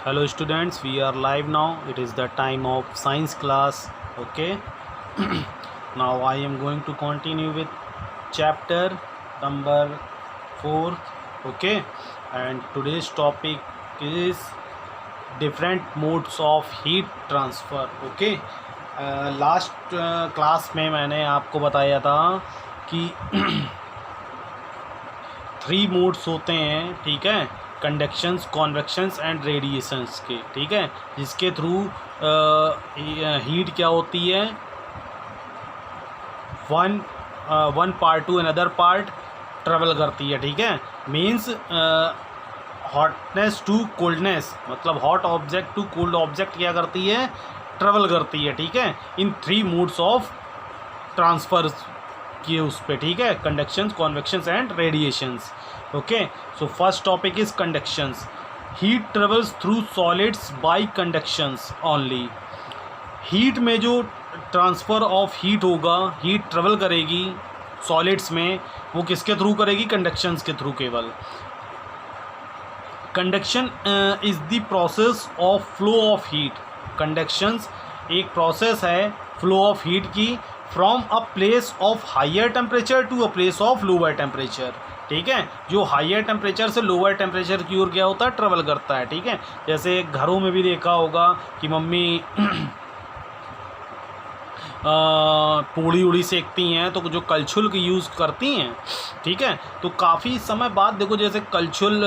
Hello students, we are live now. It is the time of science class. Okay. Now I am going to continue with chapter number 4. Okay. And today's topic is different modes of heat transfer. Okay. Last class में मैंने आपको बताया था कि 3 modes होते हैं, ठीक है, कंडक्शंस, कॉन्वेक्शंस एंड रेडिएशंस के, ठीक है, जिसके थ्रू हीट क्या होती है, one part to another part travel करती है, ठीक है। मीन्स हॉटनेस टू कोल्डनेस, मतलब hot object to cold object क्या करती है, ट्रेवल करती है, ठीक है, इन 3 मोड्स ऑफ ट्रांसफर किए उस पर, ठीक है, conductions, convections and radiations. Okay, so first topic is conductions. Heat travels through solids by conductions only. Heat में जो ट्रांसफ़र ऑफ हीट होगा, हीट ट्रेवल करेगी सॉलिड्स में, वो किसके थ्रू करेगी, कंडक्शंस के थ्रू केवल। Conduction is the process of flow of heat. Conductions एक प्रोसेस है फ्लो ऑफ हीट की, from a place of higher temperature to a place of lower temperature, ठीक है। जो हायर टेम्परेचर से लोअर टेम्परेचर की ओर क्या होता है, ट्रेवल करता है, ठीक है। जैसे घरों में भी देखा होगा कि मम्मी पूड़ी उड़ी सेकती हैं तो जो कलछुल की यूज़ करती हैं, ठीक है, तो काफ़ी समय बाद देखो, जैसे कलछुल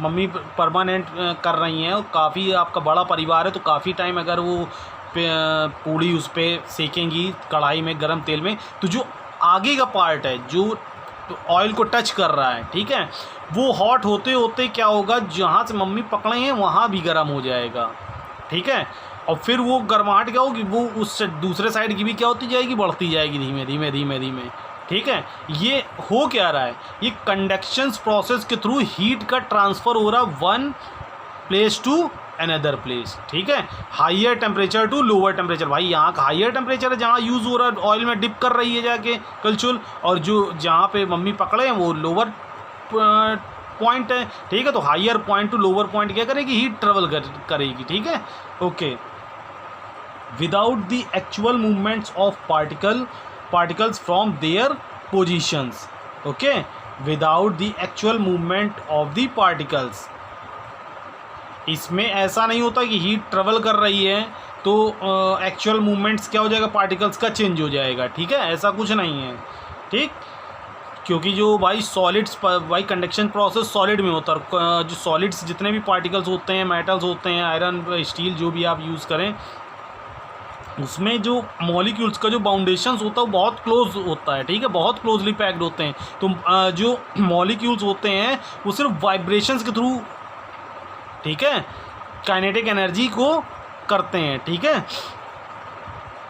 मम्मी परमानेंट कर रही हैं, और काफ़ी आपका बड़ा परिवार है तो काफ़ी टाइम अगर वो पूड़ी उस पर सेकेंगी कढ़ाई में गर्म तेल में, तो जो आगे का पार्ट है जो ऑयल को टच कर रहा है, ठीक है, वो हॉट होते होते क्या होगा, जहाँ से मम्मी पकड़े हैं वहाँ भी गर्म हो जाएगा, ठीक है। और फिर वो गर्माहट क्या होगी, वो उस दूसरे साइड की भी क्या होती जाएगी, बढ़ती जाएगी धीमे धीमे धीमे धीमे, ठीक है। ये हो क्या रहा है, ये कंडक्शंस प्रोसेस के थ्रू हीट का ट्रांसफ़र हो रहा one place to another place, ठीक है, higher temperature to lower temperature. भाई यहाँ का हायर टेम्परेचर है जहाँ यूज़ हो रहा है, ऑयल में डिप कर रही है जाके कलछुल, और जो जहाँ पे मम्मी पकड़े हैं वो लोअर पॉइंट है, ठीक है। तो higher point to lower point क्या करेगी, हीट ट्रेवल करेगी, ठीक है। Okay, without the actual movements of particles from their positions. Okay, without the actual movement of the particles. इसमें ऐसा नहीं होता कि हीट ट्रेवल कर रही है तो एक्चुअल मूवमेंट्स क्या हो जाएगा, पार्टिकल्स का चेंज हो जाएगा, ठीक है, ऐसा कुछ नहीं है, ठीक। क्योंकि जो भाई सॉलिड्स, भाई कंडक्शन प्रोसेस सॉलिड में होता है, जो सॉलिड्स जितने भी पार्टिकल्स होते हैं, मेटल्स होते हैं, आयरन, स्टील, जो भी आप यूज़ करें, उसमें जो मॉलिक्यूल्स का जो बाउंडेशंस होता है वो बहुत क्लोज होता है, ठीक है, बहुत क्लोजली पैक्ड होते हैं। तो जो मॉलिक्यूल्स होते हैं वो सिर्फ वाइब्रेशंस के थ्रू, ठीक है, काइनेटिक एनर्जी को करते हैं, ठीक है।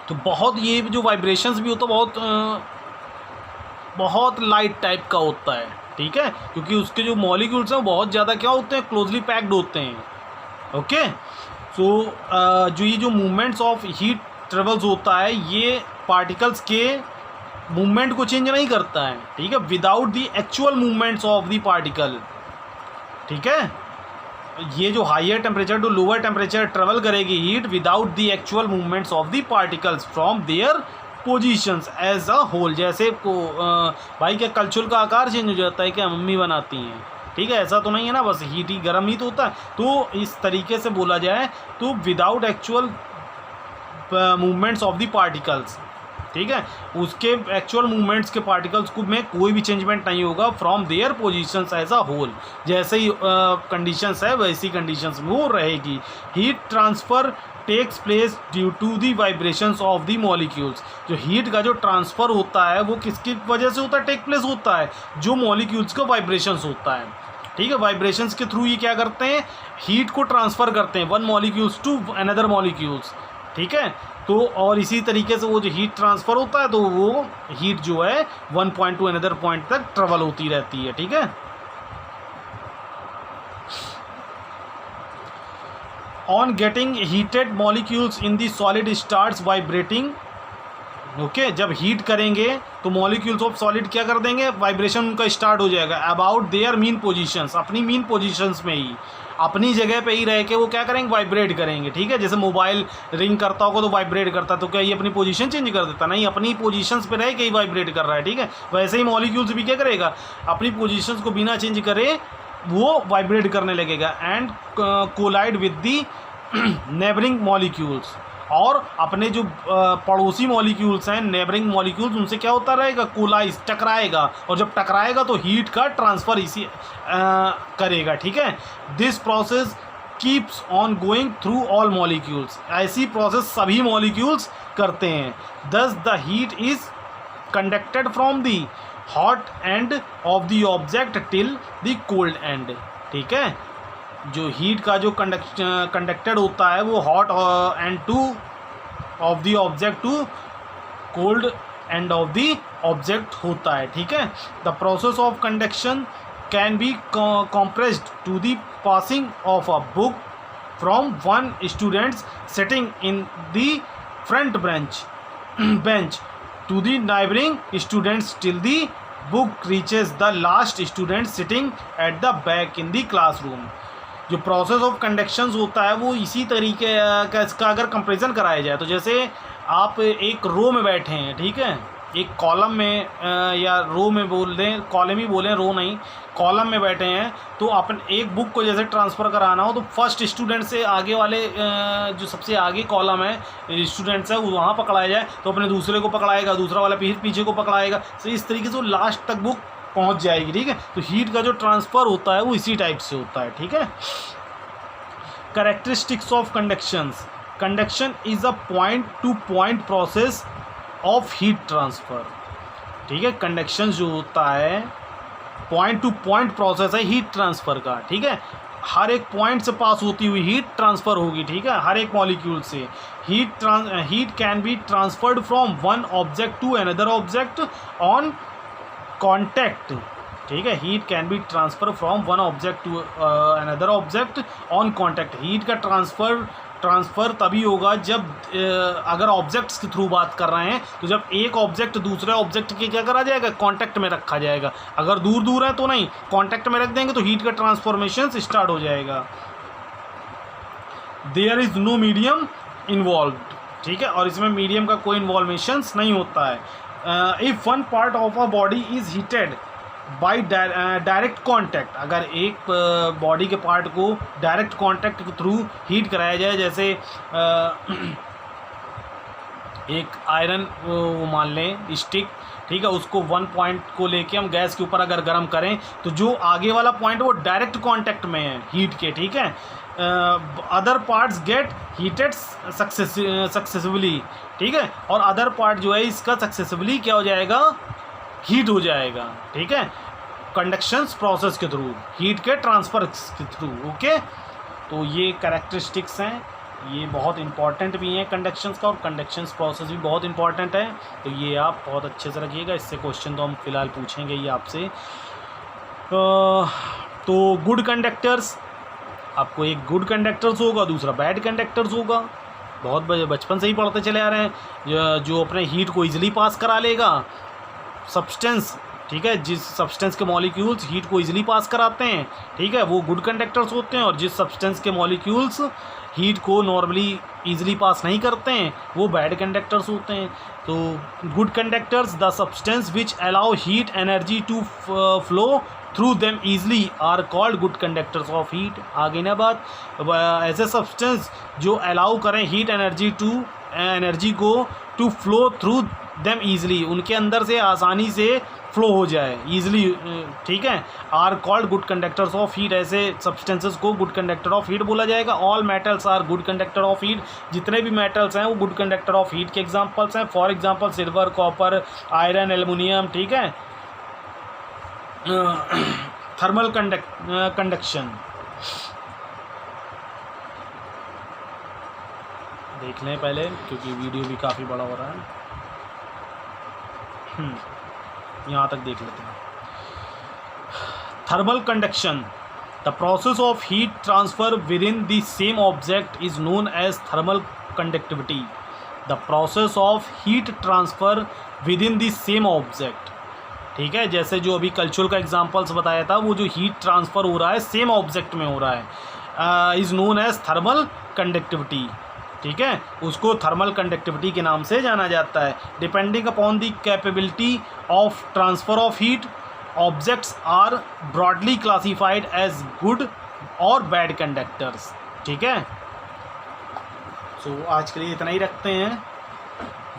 तो बहुत ये जो वाइब्रेशंस भी होता है बहुत लाइट टाइप का होता है, ठीक है, क्योंकि उसके जो मॉलिक्यूल्स हैं वो बहुत ज़्यादा क्या होते हैं, क्लोजली पैक्ड होते हैं। ओके, सो जो ये जो मूवमेंट्स ऑफ हीट ट्रेवल्स होता है, ये पार्टिकल्स के मूवमेंट को चेंज नहीं करता है, ठीक है, without the actual movements of the particle, ठीक है। ये जो higher temperature to lower temperature travel करेगी heat without the actual movements of the particles from their positions as a whole. जैसे भाई क्या कलछुल का आकार चेंज हो जाता है क्या, मम्मी बनाती हैं, ठीक है, ऐसा तो नहीं है ना, बस हीट ही गर्म ही तो होता है। तो इस तरीके से बोला जाए तो without actual movements of the particles, ठीक है, उसके एक्चुअल मूवमेंट्स के पार्टिकल्स को में कोई भी चेंजमेंट नहीं होगा from their positions as a whole. जैसे ही कंडीशंस है वैसी कंडीशंस में वो रहेगी। Heat transfer takes place due to the vibrations of the molecules. जो हीट का जो ट्रांसफ़र होता है वो किसकी वजह से होता है, टेक प्लेस होता है, जो मॉलिक्यूल्स का वाइब्रेशंस होता है, ठीक है। वाइब्रेशंस के थ्रू ये क्या करते हैं, हीट को ट्रांसफ़र करते हैं one molecules to another molecules, ठीक है। तो और इसी तरीके से वो जो हीट ट्रांसफ़र होता है तो वो हीट जो है one point two another point तक ट्रेवल होती रहती है, ठीक है। On getting heated molecules in the solid starts vibrating. Okay, जब हीट करेंगे तो मॉलिक्यूल्स ऑफ सॉलिड क्या कर देंगे, वाइब्रेशन उनका स्टार्ट हो जाएगा अबाउट देयर मीन पोजीशंस, अपनी मीन पोजीशंस में ही। अपनी जगह पे ही रह के वो क्या करेंगे, वाइब्रेट करेंगे। ठीक है, जैसे मोबाइल रिंग करता होगा तो वाइब्रेट करता है, तो क्या ये अपनी पोजीशन चेंज कर देता? नहीं, अपनी पोजीशंस पे रह के ही वाइब्रेट कर रहा है। ठीक है, वैसे ही मॉलिक्यूल्स भी क्या करेगा, अपनी पोजीशंस को बिना चेंज करे वो वाइब्रेट करने लगेगा and collide with the neighbouring molecules, और अपने जो पड़ोसी मॉलिक्यूल्स हैं, नेबरिंग मॉलिक्यूल्स, उनसे क्या होता रहेगा, कोलाइज, टकराएगा, और जब टकराएगा तो हीट का ट्रांसफ़र इसी करेगा। ठीक है, this process keeps on going through all molecules, ऐसी प्रोसेस सभी मॉलिक्यूल्स करते हैं। दस the heat is conducted from the hot and of the object till the cold and. ठीक है, जो हीट का जो कंडक्टेड होता है वो hot end to of the object to cold end of the object होता है। ठीक है, the process of conduction can be compressed to the passing of a book from one students sitting in the front bench to the neighboring students till the book reaches the last student sitting at the back in the classroom। जो process of कंडक्शंस होता है वो इसी तरीके का, इसका अगर comparison कराया जाए तो जैसे आप एक रो में बैठे हैं, ठीक है, एक कॉलम में या रो में बोल दें, कॉलम ही बोलें, रो नहीं, कॉलम में बैठे हैं, तो अपन एक बुक को जैसे ट्रांसफ़र कराना हो तो फर्स्ट स्टूडेंट से आगे वाले जो सबसे आगे कॉलम है स्टूडेंट्स है वो वहाँ पकड़ाया जाए तो अपने दूसरे को पकड़ाएगा, दूसरा वाला पीछे को पकड़ाएगा, तो इस तरीके से वो लास्ट तक बुक पहुँच जाएगी। ठीक है, तो हीट का जो ट्रांसफ़र होता है वो इसी टाइप से होता है। ठीक है, characteristics of conductions, conduction is a point to point process of heat transfer. ठीक है, कंडक्शन जो होता है पॉइंट टू पॉइंट प्रोसेस है हीट ट्रांसफ़र का। ठीक है, हर एक पॉइंट से पास होती हुई हीट ट्रांसफ़र होगी। ठीक है, हर एक मॉलिक्यूल से heat can be transferred from one object to another object on contact. ठीक है, heat can be transfer from one object to another object on contact. Heat का ट्रांसफ़र तभी होगा जब अगर ऑब्जेक्ट्स के थ्रू बात कर रहे हैं तो जब एक ऑब्जेक्ट दूसरे ऑब्जेक्ट के क्या करा जाएगा, कांटेक्ट में रखा जाएगा। अगर दूर दूर है तो नहीं, कांटेक्ट में रख देंगे तो हीट का ट्रांसफॉर्मेशन स्टार्ट हो जाएगा। There is no medium involve. ठीक है, और इसमें मीडियम का कोई इन्वॉल्वेशंस नहीं होता है। If one part of a body is heated by direct contact, अगर एक बॉडी के पार्ट को डायरेक्ट कांटेक्ट के थ्रू हीट कराया जाए, जैसे एक आयरन वो मान लें स्टिक, ठीक है, उसको वन पॉइंट को लेके हम गैस के ऊपर अगर गर्म करें तो जो आगे वाला पॉइंट वो डायरेक्ट कांटेक्ट में है हीट के। ठीक है, other parts gate heated successively. ठीक है, और अदर पार्ट जो है इसका सक्सेसिवली क्या हो जाएगा, हीट हो जाएगा। ठीक है, कंडक्शंस प्रोसेस के थ्रू, हीट के ट्रांसफ़र के थ्रू। ओके, तो ये कैरेक्टरिस्टिक्स हैं, ये बहुत इंपॉर्टेंट भी हैं कंडक्शंस का, और कंडक्शंस प्रोसेस भी बहुत इंपॉर्टेंट है, तो ये आप बहुत अच्छे से रखिएगा। इससे क्वेश्चन तो हम फिलहाल पूछेंगे ही आपसे। तो गुड कंडक्टर्स, आपको एक गुड कंडक्टर्स होगा, दूसरा बैड कंडक्टर्स होगा। बहुत बचपन से ही पढ़ते चले आ रहे हैं। जो अपने हीट को ईजिली पास करा लेगा सब्सटेंस, ठीक है, जिस सब्सटेंस के मॉलिक्यूल्स हीट को इजीली पास कराते हैं, ठीक है, वो गुड कंडक्टर्स होते हैं, और जिस सब्सटेंस के मॉलिक्यूल्स हीट को नॉर्मली इजीली पास नहीं करते हैं वो बैड कंडक्टर्स होते हैं। तो good conductors, the substance which allow heat energy to flow through them easily are called good conductors of heat. आगे ना बात, ऐसे सब्सटेंस जो अलाउ करें हीट एनर्जी को to flow through them easily, उनके अंदर से आसानी से फ्लो हो जाए ईजिली, ठीक है, are called good conductors of heat. ऐसे सब्सटेंसेस को गुड कंडक्टर ऑफ हीट बोला जाएगा। All metals are good conductor of heat, जितने भी मेटल्स हैं वो गुड कंडक्टर ऑफ हीट के एग्जांपल्स हैं। For example silver, copper, iron, aluminium. ठीक है, थर्मल कंडक्शन देख लें पहले, क्योंकि वीडियो भी काफ़ी बड़ा हो रहा है। यहाँ तक देख लेते हैं। Thermal conduction, the process of heat transfer within the same object is known as thermal conductivity. The process of heat transfer within the same object, ठीक है, जैसे जो अभी कल्चुअल का एग्जांपल्स बताया था, वो जो हीट ट्रांसफ़र हो रहा है सेम ऑब्जेक्ट में हो रहा है, is known as thermal conductivity, ठीक है, उसको थर्मल कंडक्टिविटी के नाम से जाना जाता है। Depending upon the capability of transfer of heat, objects are broadly classified as good or bad conductors, ठीक है। सो आज के लिए इतना ही रखते हैं।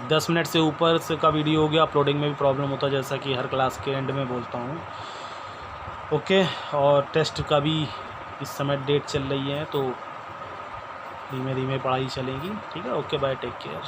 10 मिनट से ऊपर से का वीडियो हो गया, अपलोडिंग में भी प्रॉब्लम होता है जैसा कि हर क्लास के एंड में बोलता हूँ। ओके, और टेस्ट का भी इस समय डेट चल रही है, तो धीमे धीमे पढ़ाई चलेगी, ठीक है। Okay, bye, take care.